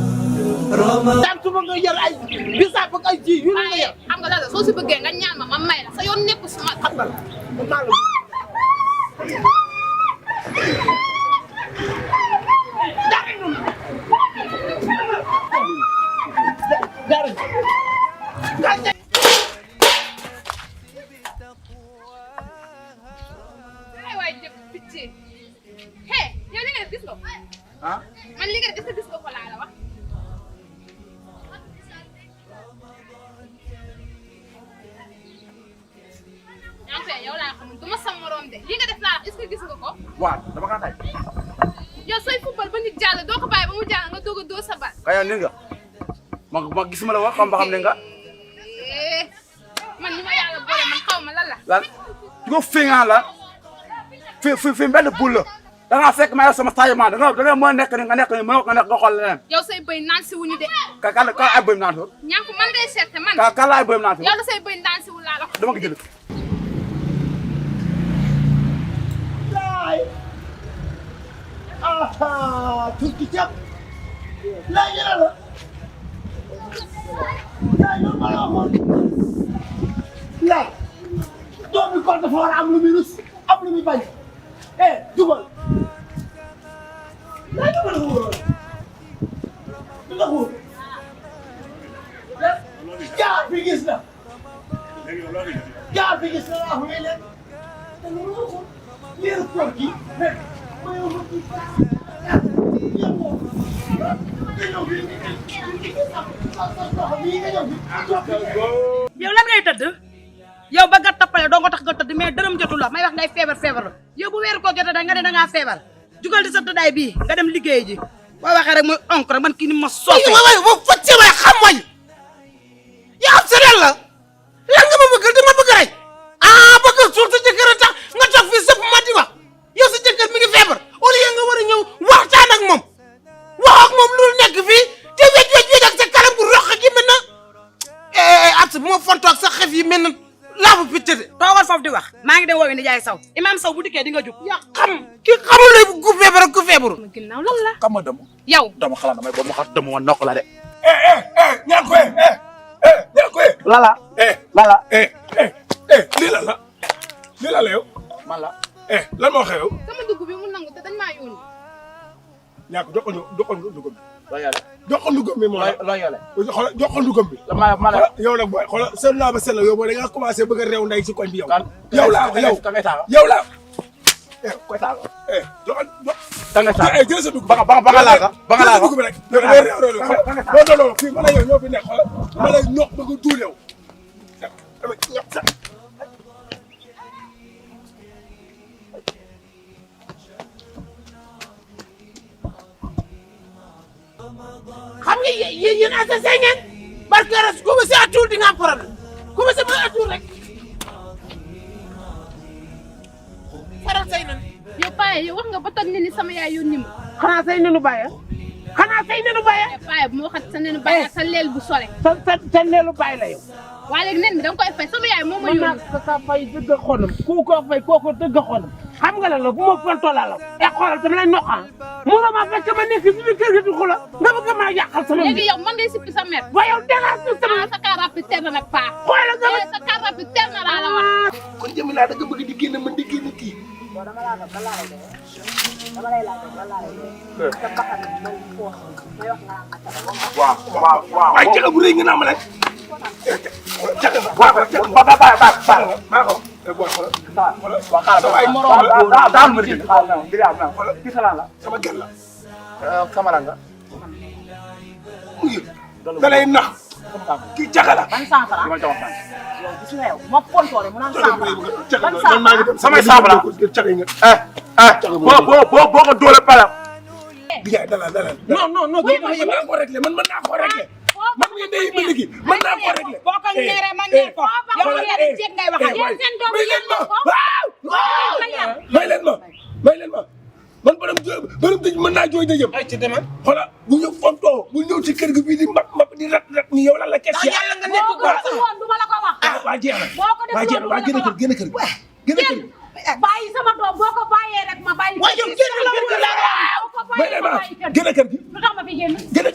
daan su ma nga yar ay bisaab ak ay ji yu nga yar. xam nga daal soo si bëggee nga ñaan ma may la sa yoon nekku si ma. xam nga maa la. waay jëf picc he yow li nga def gis nga ko. ah man li nga def gis nga ko laa la wax. en fait yow laa xamul du ma sa morom de li nga def laa est-ce que gis nga ko. waaw dama kaa tay. yow sooy football ba nit jàll doo ko bàyyi ba mu jàll nga doog a doo sa bal. kaya ni nga ma gisuma la wax xam ba xam ne nga. man li ma yàlla boole man xaw ma lan la. lan ko fi nga la fi benn bul la da ngaa fekk ma sama taillement da nga mën a nekk ni nga nekk ni mënoo ko nekk nga xool leneen. yow say bëy naan si wuñu de. ka ay bëyam naan toor. ñàkk man ngay seet man. ka la ay bëyam naan toor. yow la say bëy naan si wu laa la. dama ko jël. turki ceeb laa yëra la laa yow ma la waxoon laa doom bi kon dafa war a am lu muy rus am lu muy bañ dugal laa dugal wóor du la wóor jaar bi gis na jaar bi gis na laa may leen te lu ma ko leeru koor gi yow lan ngay tëdd yow ba nga tappale doo nga tax nga tëdd mais dërëm jotu la may wax ngay feebar la yow bu weeru koo jotee da nga ne da ngaa feebar jugal di sa tëddaay bii nga dem liggéey ji boo waxee rek muy onk rek man kii ni ma soofee. waay waay fo ci way xam way yaa am sëriñ la lan nga ma bëgg di ma bëgg rek bëgg suul sa jëkkër tax nga toog fii sëpp ma di wax yow sa jëkkër mi ngi feebar au lieu nga war a ñëw waxtaan ak moom wax ak moom lu nekk fii te wej ak sa kanam gu roq gi mel na at bu ma fontoog sa xef yi mel na laafu picc de. toogal foofu di wax maa ngi dem woowi ni jaay saw imam saw bu dikkee di nga jug. yaa xam ki xamul ne ku feebar ak ku feebaru. ma ginnaaw lan la. xam nga dama. yow dama xalaat damay boobu ma xam dama ma nokk la de. ñaan ko ñaan ko lala. lala. lii la lii la yow. man la. lan moo xew. sama dugub bi mu nangu te dañ maa yónni. ñaan ko joxoon dugub bi. loo yore. joxoon dugub bi moo la. loo yore. xoolal joxoon dugub bi. ma la yow nag booy xoolal seetlu naa ba seetlu yow booy da ngaa commencé bëgg a réew ndey si koñ bi yow. kan yow laa yow ka ngay taaga. yow laa. koy taaga. jox ka ngay taaga. jël sa dugub ba nga laaga. ba nga laaga dugub bi rek. yow da ngay réew non fii ma la yow ñoo fi nekk xoolal ma lay ñox ba nga duul yow. xam nga yéen assassin ngeen barke ras commencé à tuul di nga am problème commencé ba à tuul rek faral say nan yow Paa yow wax nga ba toj ne ni sama yaay yónni ma. xanaa say nenu bàyyi xanaa say nenu bàyyi Paa bu ma waxat sa nenu bàyyi ak sa leel bu sole. sa neelu bàyyi la yow waa léegi nen bi da nga koy fay sama yaay moo ma mën yónni. naa sa fay dëgg xonam ku ko fay kooku dëgg xonam xam nga la bu ma fontoo la xoolal dama lay noqaa mu la ma fekk ma nekk si biir kër gi di xula nga bëgg maa yàqal sama léegi yow man ngay sippi sa mer. waaye yow dara si sama sa car rapide ter na nag Paa. xoolal nga sa car rapide ter na laa la wax. kon jëmi laa da nga bëgg di génn mën di génn kii. waaw. waaye jaga bu rëy nga naa ma nag. maa ko. booy xoolal. waaw xaaral ay morom daa am mbir kii xalaat la. sama gel la. Camara nga. da lay nax. kii jaga la. ban 100 francs li ma jox waxtaan. yow gis nga yow ma fontoore mu naan 100 francs man maa ngi dem samay saabu la. jaga nga. boo ko doole pala. Ndiaye dalal. non mën naa ko réglé man mën naa ko réglé. man mii day mën gi mën naa ko réglé. boo ko ñeeree ma ñeer ko yow ma ñeer ceeb ngay wax may leen ma waaw may leen ma man borom dëj mën naa jooy dëjëm. ay ci demal xoolal bu ñu fontoo bu ñëw ci kër gi bii di mbap di rat ni yow lan la kes. yàlla nga nekk ko woon du ma la ko wax waa jeex na. boo ko waa jeex na waa génn kër génn kër génn kër. bàyyi sama doom boo ko bàyyee rek ma bàyyi. waaye yow génn la boo ko bàyyee ma bàyyi kër génn kër gi lu tax ma fi génn. génn.